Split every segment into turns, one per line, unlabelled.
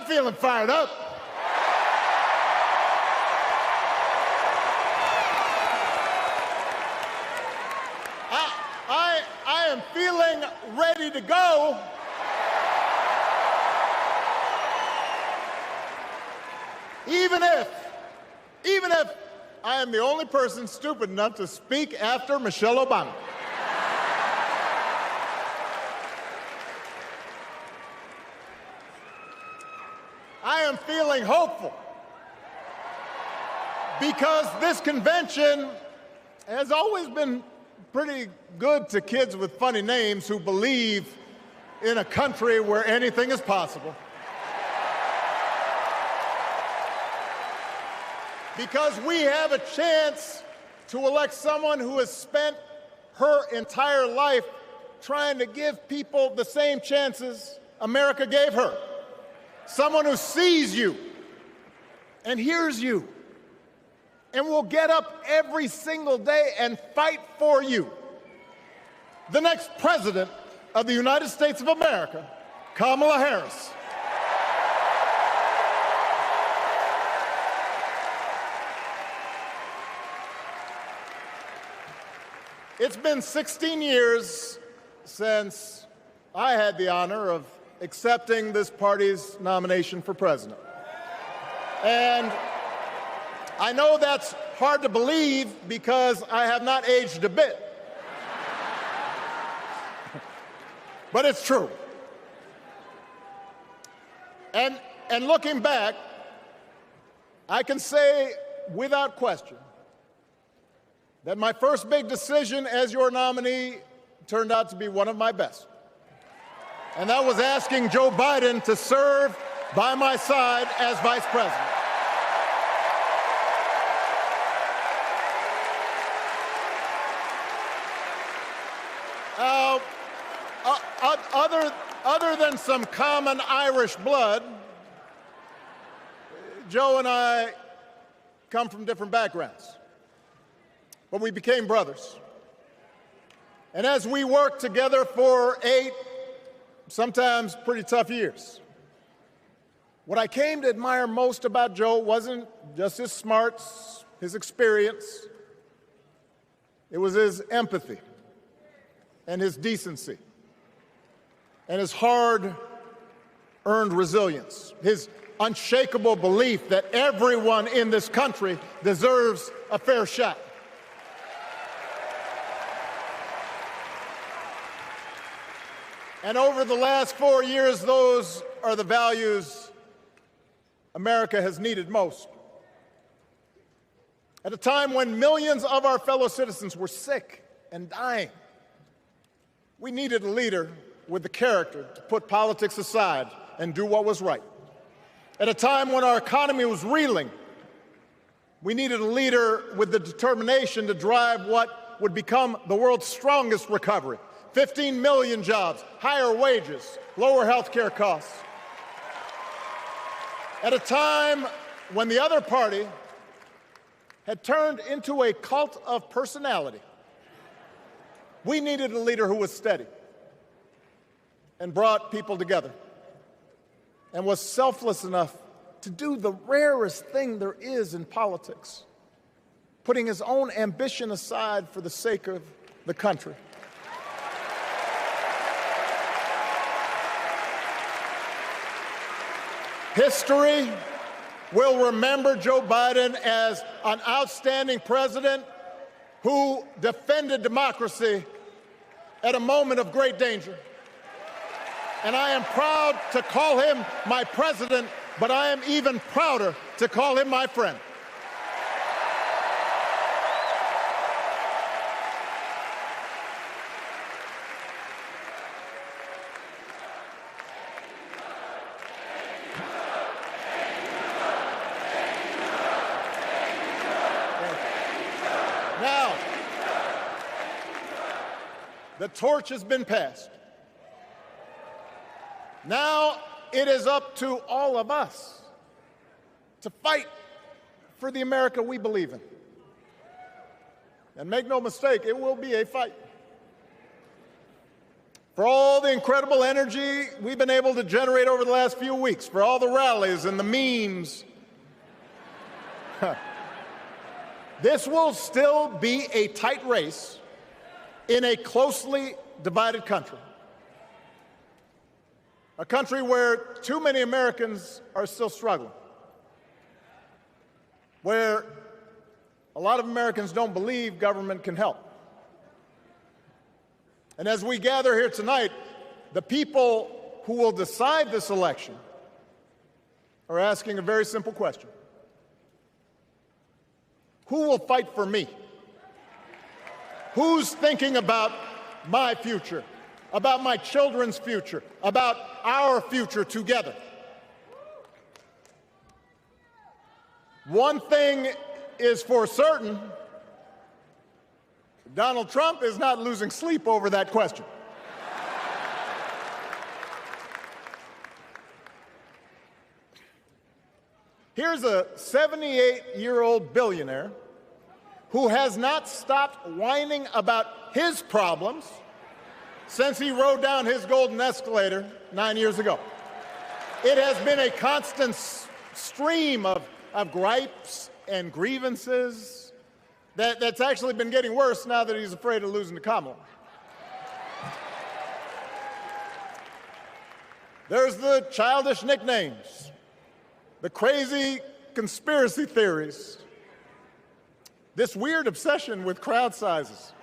feeling fired up. I am feeling ready to go. Even if I am the only person stupid enough to speak after Michelle Obama. I am feeling hopeful because this convention has always been pretty good to kids with funny names who believe in a country where anything is possible. Because we have a chance to elect someone who has spent her entire life trying to give people the same chances America gave her. Someone who sees you and hears you and will get up every single day and fight for you. The next president of the United States of America, Kamala Harris. It's been 16 years since I had the honor of accepting this party's nomination for president. And I know that's hard to believe because I have not aged a bit. But it's true. And looking back, I can say without question that my first big decision as your nominee turned out to be one of my best. And that was asking Joe Biden to serve by my side as vice president. Other than some common Irish blood, Joe and I come from different backgrounds, but we became brothers. And as we worked together for 8, sometimes pretty tough years, what I came to admire most about Joe wasn't just his smarts, his experience. It was his empathy and his decency and his hard-earned resilience, his unshakable belief that everyone in this country deserves a fair shot. And over the last 4 years, those are the values America has needed most. At a time when millions of our fellow citizens were sick and dying, we needed a leader with the character to put politics aside and do what was right. At a time when our economy was reeling, we needed a leader with the determination to drive what would become the world's strongest recovery. 15 million jobs, higher wages, lower health care costs. At a time when the other party had turned into a cult of personality, we needed a leader who was steady and brought people together and was selfless enough to do the rarest thing there is in politics, putting his own ambition aside for the sake of the country. History will remember Joe Biden as an outstanding president who defended democracy at a moment of great danger. And I am proud to call him my president, but I am even prouder to call him my friend. Now, the torch has been passed. Now it is up to all of us to fight for the America we believe in. And make no mistake, it will be a fight. for all the incredible energy we've been able to generate over the last few weeks, for all the rallies and the memes. This will still be a tight race in a closely divided country. A country where too many Americans are still struggling, where a lot of Americans don't believe government can help. And as we gather here tonight, the people who will decide this election are asking a very simple question. Who will fight for me? Who's thinking about my future, about my children's future, about our future together? One thing is for certain, Donald Trump is not losing sleep over that question. Here's a 78-year-old billionaire who has not stopped whining about his problems since he rode down his golden escalator 9 years ago. It has been a constant stream of gripes and grievances that's actually been getting worse now that he's afraid of losing to Kamala. There's the childish nicknames, the crazy conspiracy theories, this weird obsession with crowd sizes.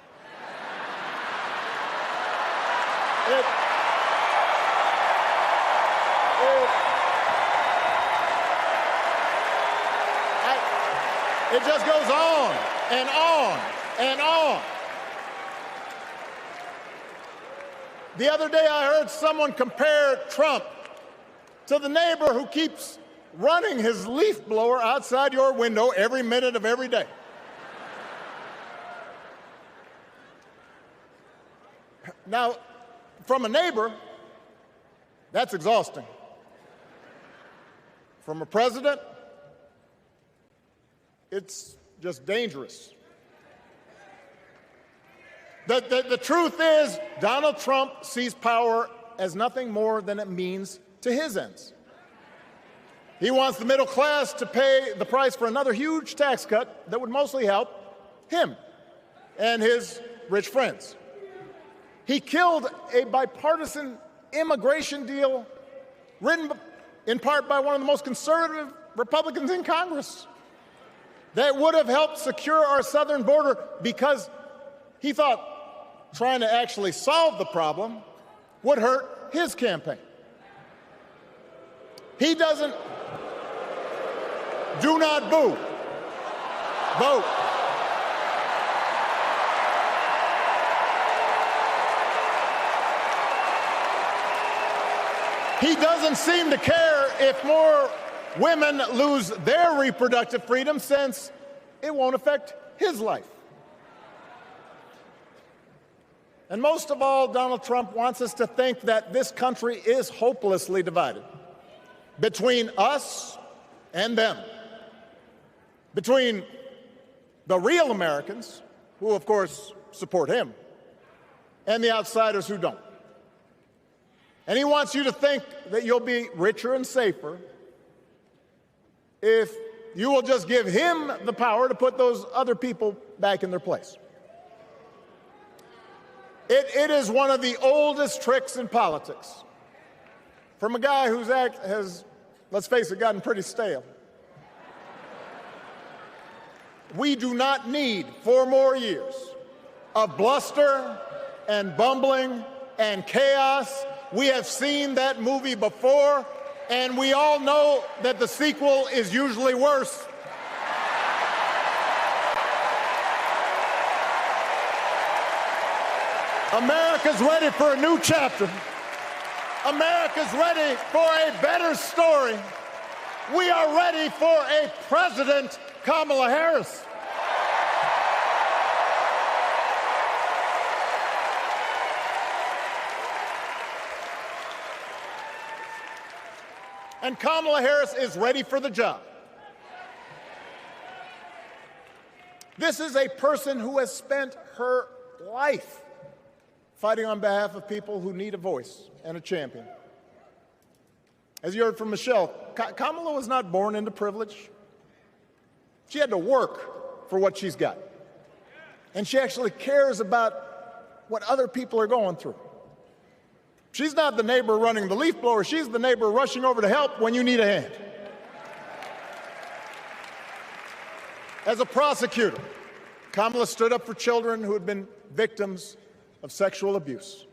It just goes on and on and on. The other day I heard someone compare Trump to the neighbor who keeps running his leaf blower outside your window every minute of every day. Now, from a neighbor, that's exhausting. From a president, it's just dangerous. The truth is, Donald Trump sees power as nothing more than it means to his ends. He wants the middle class to pay the price for another huge tax cut that would mostly help him and his rich friends. He killed a bipartisan immigration deal written in part by one of the most conservative Republicans in Congress that would have helped secure our southern border because he thought trying to actually solve the problem would hurt his campaign. He doesn't. Do not boo. Vote. He doesn't seem to care if more women lose their reproductive freedom since it won't affect his life. And most of all, Donald Trump wants us to think that this country is hopelessly divided between us and them, between the real Americans, who of course support him, and the outsiders who don't. And he wants you to think that you'll be richer and safer if you will just give him the power to put those other people back in their place. It is one of the oldest tricks in politics from a guy whose act has, let's face it, gotten pretty stale. We do not need 4 more years of bluster and bumbling and chaos. We have seen that movie before, and we all know that the sequel is usually worse. America's ready for a new chapter. America's ready for a better story. We are ready for a President Kamala Harris. And Kamala Harris is ready for the job. This is a person who has spent her life fighting on behalf of people who need a voice and a champion. As you heard from Michelle, Kamala was not born into privilege. She had to work for what she's got. And she actually cares about what other people are going through. She's not the neighbor running the leaf blower. She's the neighbor rushing over to help when you need a hand. As a prosecutor, Kamala stood up for children who had been victims of sexual abuse.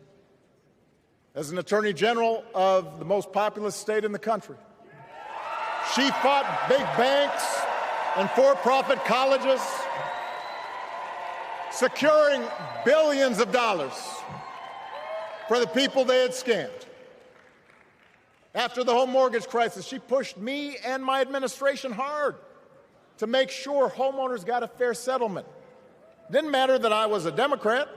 As an attorney general of the most populous state in the country, she fought big banks and for-profit colleges, securing billions of dollars for the people they had scammed. After the home mortgage crisis, she pushed me and my administration hard to make sure homeowners got a fair settlement. Didn't matter that I was a Democrat.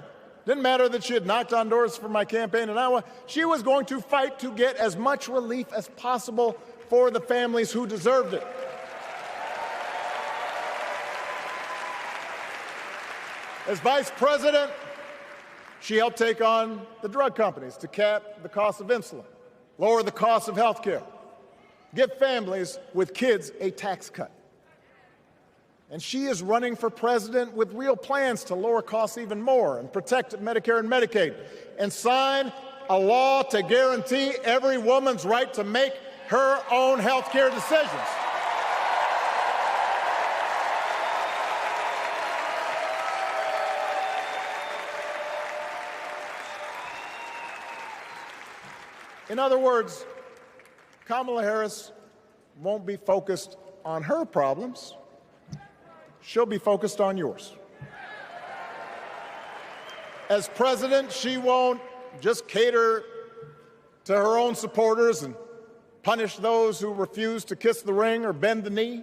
Didn't matter that she had knocked on doors for my campaign in Iowa. She was going to fight to get as much relief as possible for the families who deserved it. As vice president, she helped take on the drug companies to cap the cost of insulin, lower the cost of health care, give families with kids a tax cut. And she is running for president with real plans to lower costs even more and protect Medicare and Medicaid and sign a law to guarantee every woman's right to make her own health care decisions. In other words, Kamala Harris won't be focused on her problems. She'll be focused on yours. As president, she won't just cater to her own supporters and punish those who refuse to kiss the ring or bend the knee.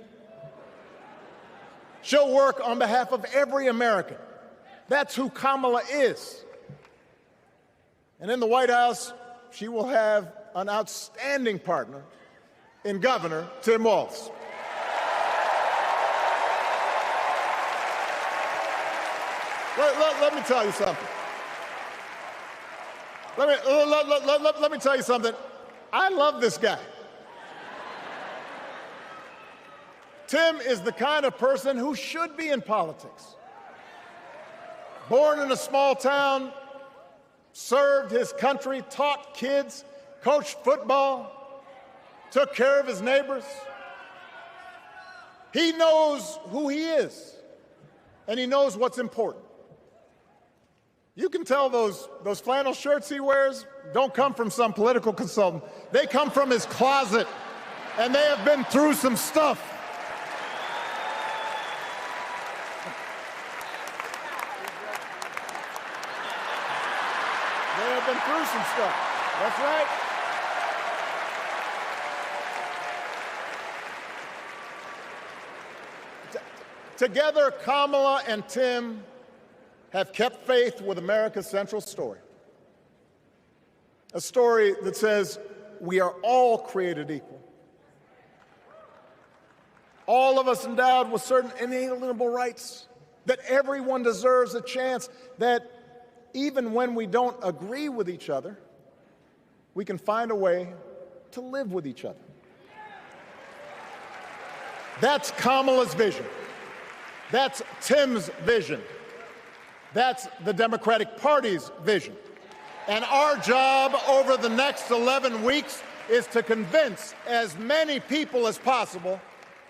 She'll work on behalf of every American. That's who Kamala is. And in the White House, she will have an outstanding partner in Governor Tim Walz. Let me tell you something. Let me tell you something. I love this guy. Tim is the kind of person who should be in politics. Born in a small town, served his country, taught kids, coached football, took care of his neighbors. He knows who he is, and he knows what's important. You can tell those flannel shirts he wears don't come from some political consultant. They come from his closet, and they have been through some stuff. They have been through some stuff. That's right. Together, Kamala and Tim have kept faith with America's central story. A story that says we are all created equal. All of us endowed with certain inalienable rights, that everyone deserves a chance, that even when we don't agree with each other, we can find a way to live with each other. That's Kamala's vision. That's Tim's vision. That's the Democratic Party's vision. And our job over the next 11 weeks is to convince as many people as possible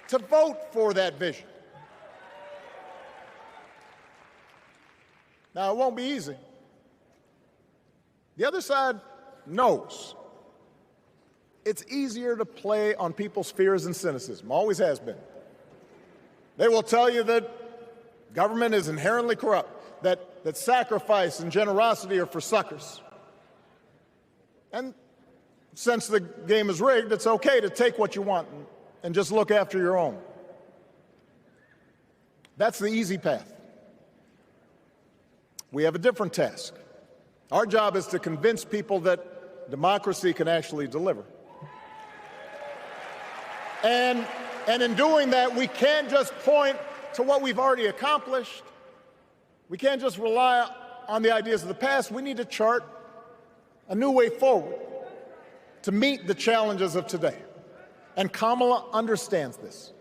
to vote for that vision. Now, it won't be easy. The other side knows it's easier to play on people's fears and cynicism, always has been. They will tell you that government is inherently corrupt, that sacrifice and generosity are for suckers. And since the game is rigged, it's okay to take what you want and just look after your own. That's the easy path. We have a different task. Our job is to convince people that democracy can actually deliver. And in doing that, we can't just point to what we've already accomplished. We can't just rely on the ideas of the past. We need to chart a new way forward to meet the challenges of today. And Kamala understands this.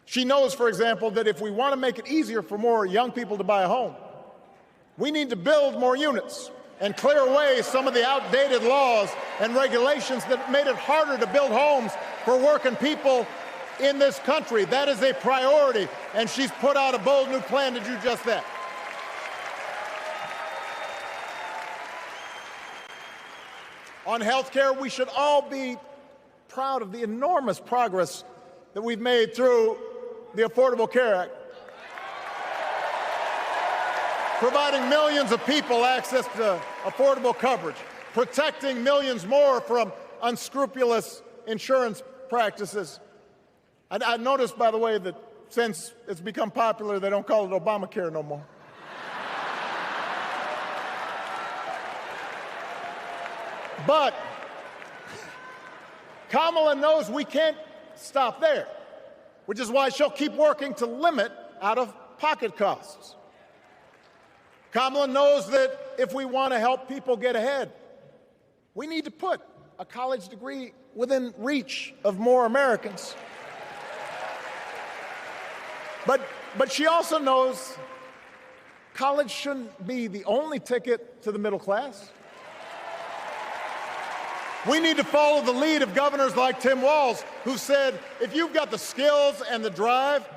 She knows, for example, that if we want to make it easier for more young people to buy a home, we need to build more units and clear away some of the outdated laws and regulations that made it harder to build homes for working people in this country. That is a priority, and she's put out a bold new plan to do just that. On health care, we should all be proud of the enormous progress that we've made through the Affordable Care Act, providing millions of people access to affordable coverage, protecting millions more from unscrupulous insurance practices. I noticed, by the way, that since it's become popular, they don't call it Obamacare no more. But Kamala knows we can't stop there, which is why she'll keep working to limit out-of-pocket costs. Kamala knows that if we want to help people get ahead, we need to put a college degree within reach of more Americans. But she also knows college shouldn't be the only ticket to the middle class. We need to follow the lead of governors like Tim Walz, who said, if you've got the skills and the drive,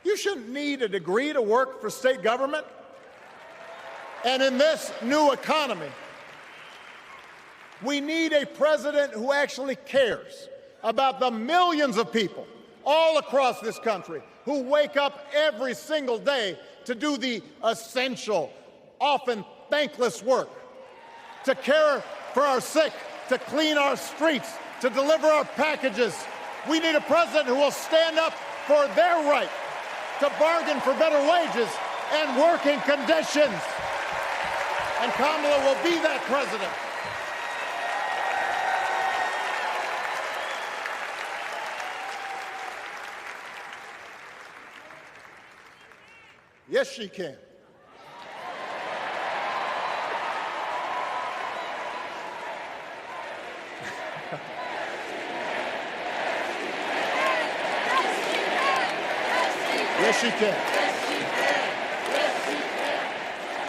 you shouldn't need a degree to work for state government. And in this new economy, we need a president who actually cares about the millions of people all across this country who wake up every single day to do the essential, often thankless work, to care for our sick, to clean our streets, to deliver our packages. We need a president who will stand up for their right to bargain for better wages and working conditions. And Kamala will be that president. Yes, she can. Yes, she can.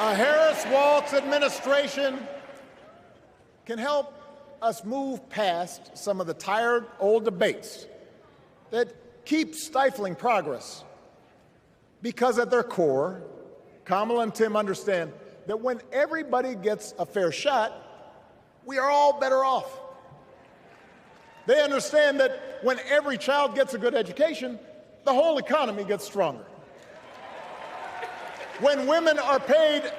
A Harris-Walz administration can help us move past some of the tired old debates that keep stifling progress. Because at their core, Kamala and Tim understand that when everybody gets a fair shot, we are all better off. They understand that when every child gets a good education, the whole economy gets stronger. When women are paid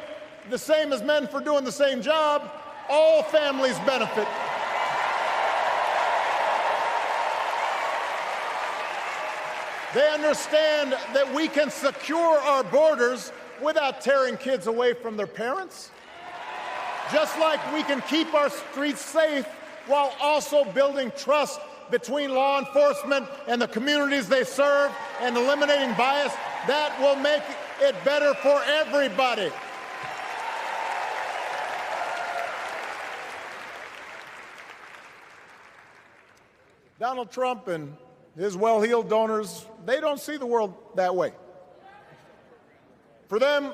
the same as men for doing the same job, all families benefit. They understand that we can secure our borders without tearing kids away from their parents, just like we can keep our streets safe while also building trust between law enforcement and the communities they serve and eliminating bias. That will make it better for everybody. Donald Trump and his well-heeled donors, they don't see the world that way. For them,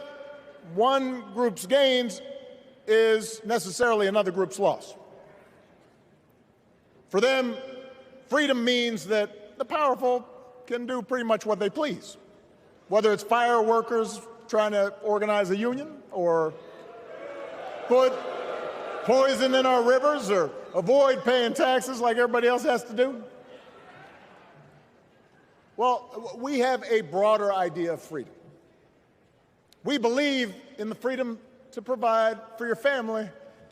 one group's gains is necessarily another group's loss. For them, freedom means that the powerful can do pretty much what they please, whether it's fire workers trying to organize a union or put poison in our rivers or avoid paying taxes like everybody else has to do. Well, we have a broader idea of freedom. We believe in the freedom to provide for your family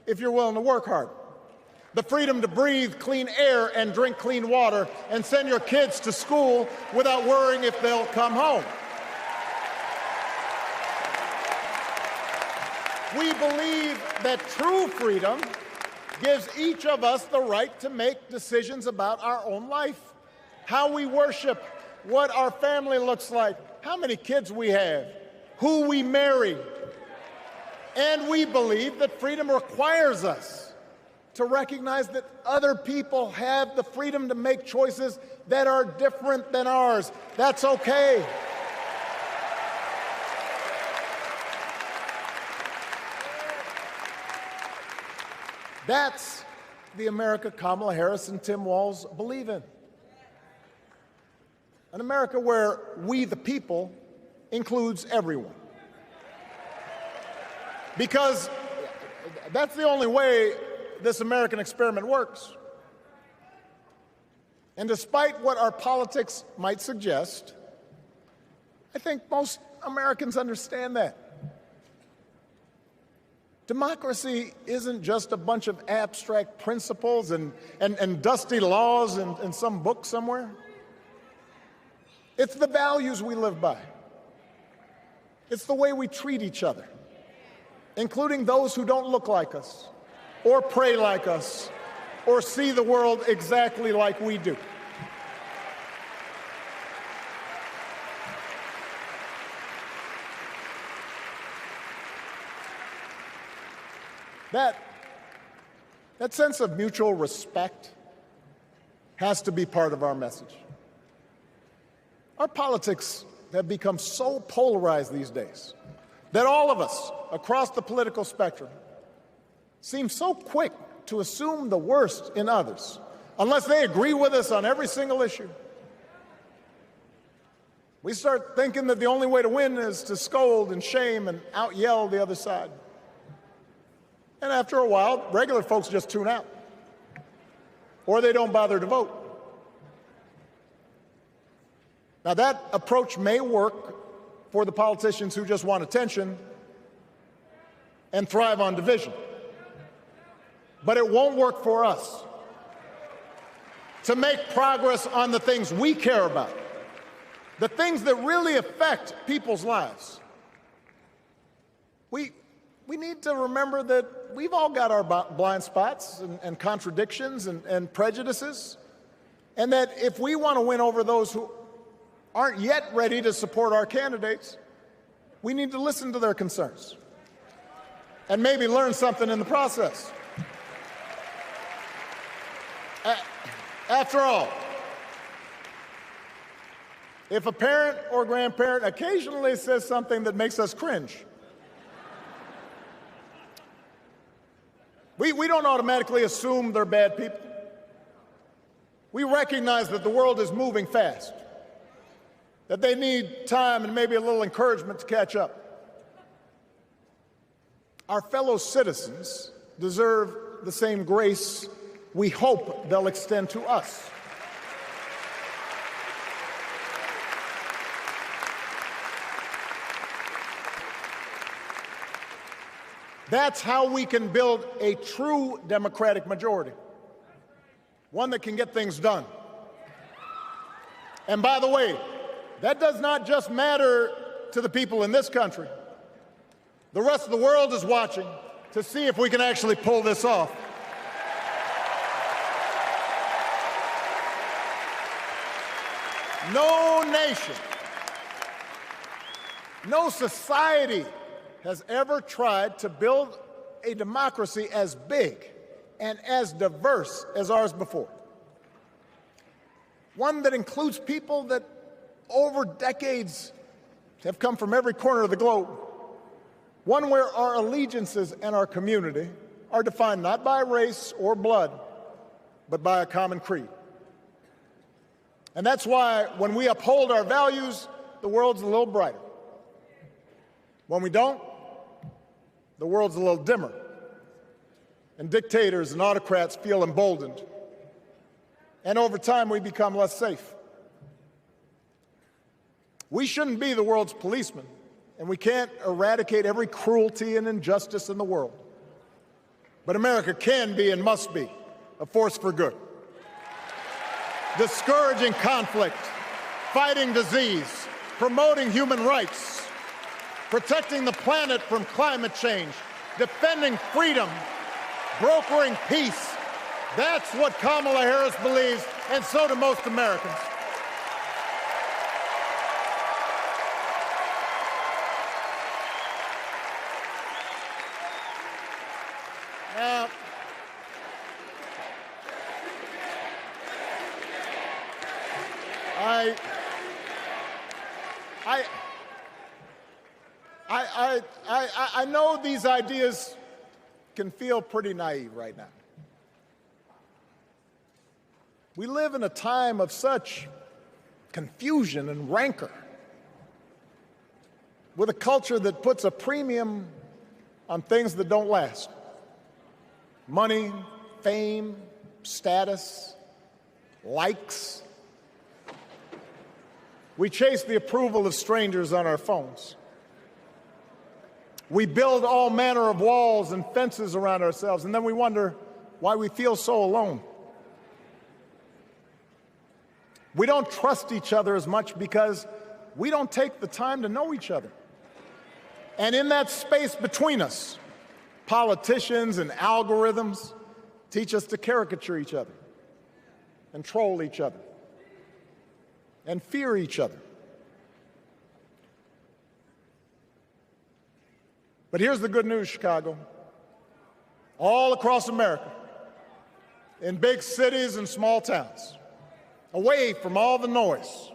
if you're willing to work hard. The freedom to breathe clean air and drink clean water and send your kids to school without worrying if they'll come home. We believe that true freedom gives each of us the right to make decisions about our own life, how we worship, what our family looks like, how many kids we have, who we marry. And we believe that freedom requires us to recognize that other people have the freedom to make choices that are different than ours. That's okay. That's the America Kamala Harris and Tim Walz believe in. An America where we, the people, includes everyone. Because that's the only way this American experiment works. And despite what our politics might suggest, I think most Americans understand that. Democracy isn't just a bunch of abstract principles and dusty laws in some book somewhere. It's the values we live by. It's the way we treat each other, including those who don't look like us, or pray like us, or see the world exactly like we do. That sense of mutual respect has to be part of our message. Our politics have become so polarized these days that all of us across the political spectrum seem so quick to assume the worst in others, unless they agree with us on every single issue. We start thinking that the only way to win is to scold and shame and out-yell the other side. And after a while, regular folks just tune out, or they don't bother to vote. Now, that approach may work for the politicians who just want attention and thrive on division, but it won't work for us. To make progress on the things we care about, the things that really affect people's lives, we need to remember that we've all got our blind spots and contradictions and prejudices, and that if we want to win over those who aren't yet ready to support our candidates, we need to listen to their concerns and maybe learn something in the process. After all, if a parent or grandparent occasionally says something that makes us cringe, we don't automatically assume they're bad people. We recognize that the world is moving fast, that they need time and maybe a little encouragement to catch up. Our fellow citizens deserve the same grace we hope they'll extend to us. That's how we can build a true democratic majority, one that can get things done. And by the way, that does not just matter to the people in this country. The rest of the world is watching to see if we can actually pull this off. No nation, no society has ever tried to build a democracy as big and as diverse as ours before. One that includes people that over decades have come from every corner of the globe. One where our allegiances and our community are defined not by race or blood, but by a common creed. And that's why when we uphold our values, the world's a little brighter. When we don't, the world's a little dimmer, and dictators and autocrats feel emboldened. And over time, we become less safe. We shouldn't be the world's policemen, and we can't eradicate every cruelty and injustice in the world. But America can be and must be a force for good, discouraging conflict, fighting disease, promoting human rights, protecting the planet from climate change, defending freedom, brokering peace. That's what Kamala Harris believes, and so do most Americans. I, I know these ideas can feel pretty naive right now. We live in a time of such confusion and rancor, with a culture that puts a premium on things that don't last. Money, fame, status, likes. We chase the approval of strangers on our phones. We build all manner of walls and fences around ourselves, and then we wonder why we feel so alone. We don't trust each other as much because we don't take the time to know each other. And in that space between us, politicians and algorithms teach us to caricature each other and troll each other and fear each other. But here's the good news, Chicago. All across America, in big cities and small towns, away from all the noise,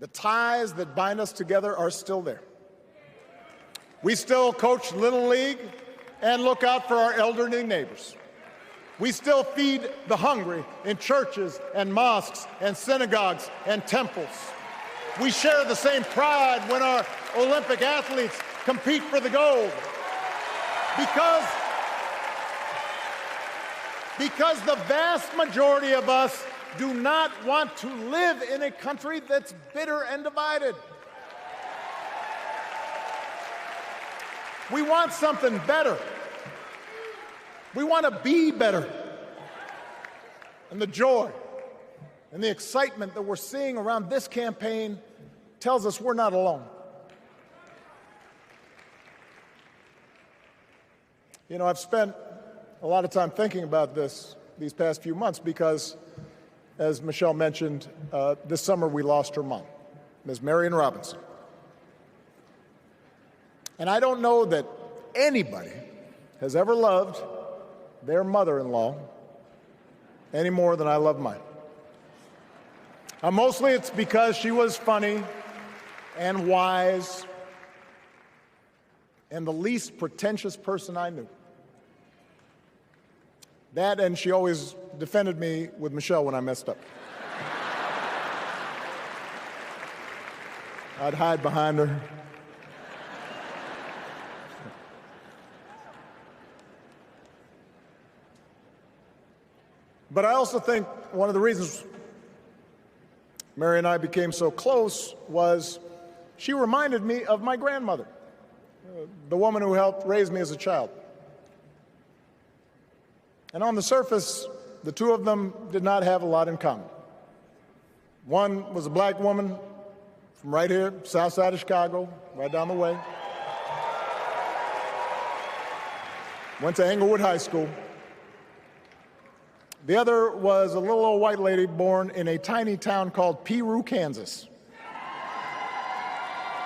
the ties that bind us together are still there. We still coach Little League and look out for our elderly neighbors. We still feed the hungry in churches and mosques and synagogues and temples. We share the same pride when our Olympic athletes compete for the gold. Because the vast majority of us do not want to live in a country that's bitter and divided. We want something better. We want to be better. And the joy and the excitement that we're seeing around this campaign tells us we're not alone. You know, I've spent a lot of time thinking about these past few months because, as Michelle mentioned, this summer we lost her mom, Ms. Marion Robinson. And I don't know that anybody has ever loved their mother-in-law any more than I love mine. Mostly it's because she was funny and wise and the least pretentious person I knew. That, and she always defended me with Michelle when I messed up. I'd hide behind her. But I also think one of the reasons Mary and I became so close was she reminded me of my grandmother, the woman who helped raise me as a child. And on the surface, the two of them did not have a lot in common. One was a black woman from right here, south side of Chicago, right down the way. Went to Englewood High School. The other was a little old white lady born in a tiny town called Peru, Kansas.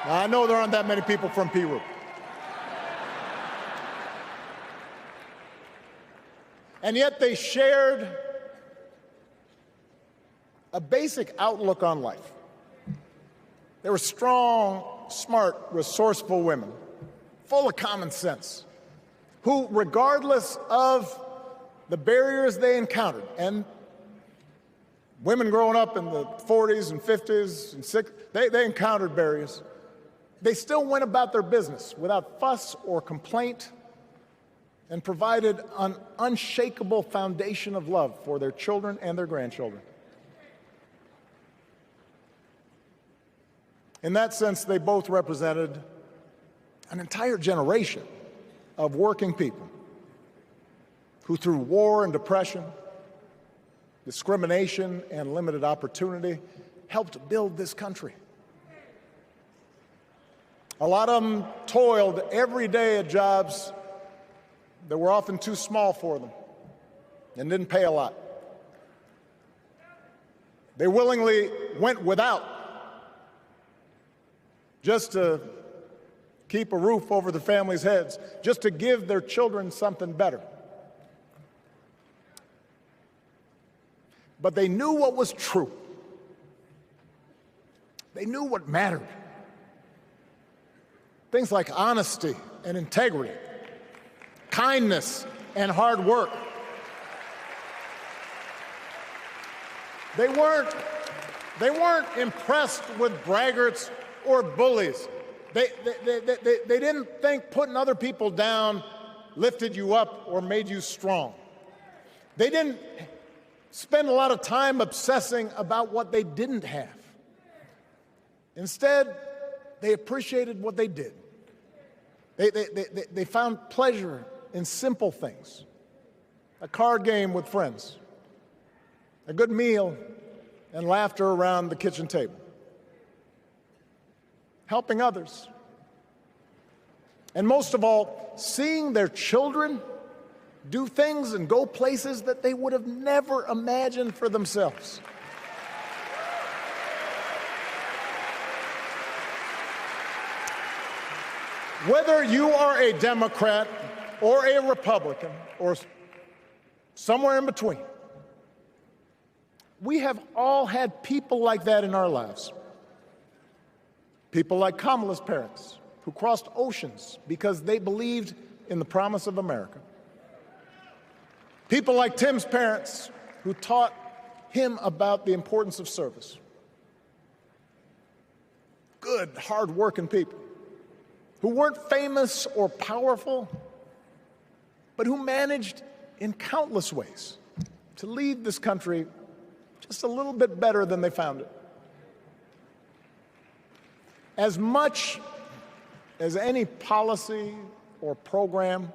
Now, I know there aren't that many people from Peru. And yet they shared a basic outlook on life. They were strong, smart, resourceful women, full of common sense, who, regardless of the barriers they encountered, and women growing up in the 40s and 50s and 60s, they encountered barriers. They still went about their business without fuss or complaint and provided an unshakable foundation of love for their children and their grandchildren. In that sense, they both represented an entire generation of working people who, through war and depression, discrimination and limited opportunity, helped build this country. A lot of them toiled every day at jobs that were often too small for them and didn't pay a lot. They willingly went without just to keep a roof over the families' heads, just to give their children something better. But they knew what was true. They knew what mattered. Things like honesty and integrity, kindness and hard work. They weren't impressed with braggarts or bullies. They didn't think putting other people down lifted you up or made you strong. They didn't spend a lot of time obsessing about what they didn't have. Instead, they appreciated what they did. They found pleasure in simple things: a card game with friends, a good meal, and laughter around the kitchen table, helping others, and most of all, seeing their children do things and go places that they would have never imagined for themselves. Whether you are a Democrat or a Republican or somewhere in between, we have all had people like that in our lives. People like Kamala's parents, who crossed oceans because they believed in the promise of America. People like Tim's parents, who taught him about the importance of service. Good, hard-working people who weren't famous or powerful, but who managed in countless ways to leave this country just a little bit better than they found it. As much as any policy or program,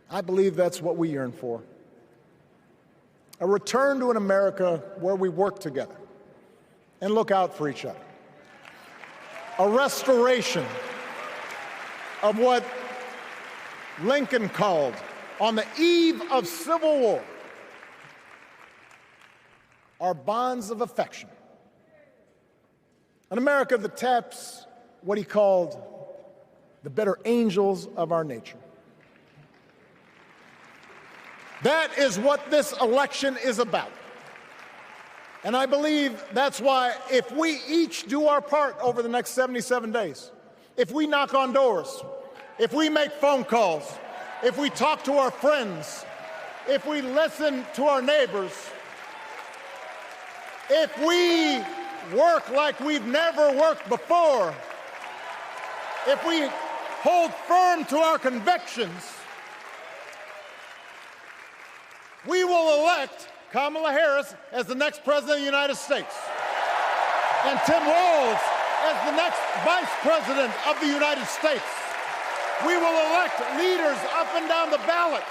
I believe that's what we yearn for. A return to an America where we work together and look out for each other. A restoration of what Lincoln called, on the eve of Civil War, our bonds of affection. An America that taps what he called the better angels of our nature. That is what this election is about. And I believe that's why, if we each do our part over the next 77 days, if we knock on doors, if we make phone calls, if we talk to our friends, if we listen to our neighbors, if we work like we've never worked before, if we hold firm to our convictions, we will elect Kamala Harris as the next President of the United States, and Tim Walz as the next Vice President of the United States. We will elect leaders up and down the ballot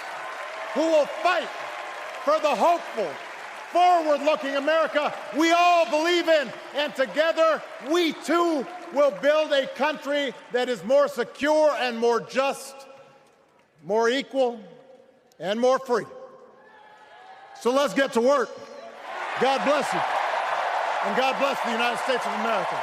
who will fight for the hopeful, forward-looking America we all believe in, and together we too will build a country that is more secure and more just, more equal, and more free. So let's get to work. God bless you. And God bless the United States of America.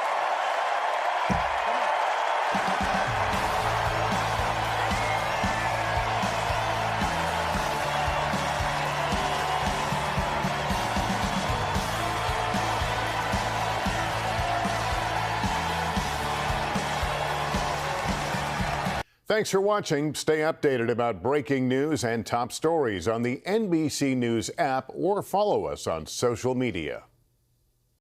Thanks for watching. Stay updated about breaking news and top stories on the NBC News app, or follow us on social media.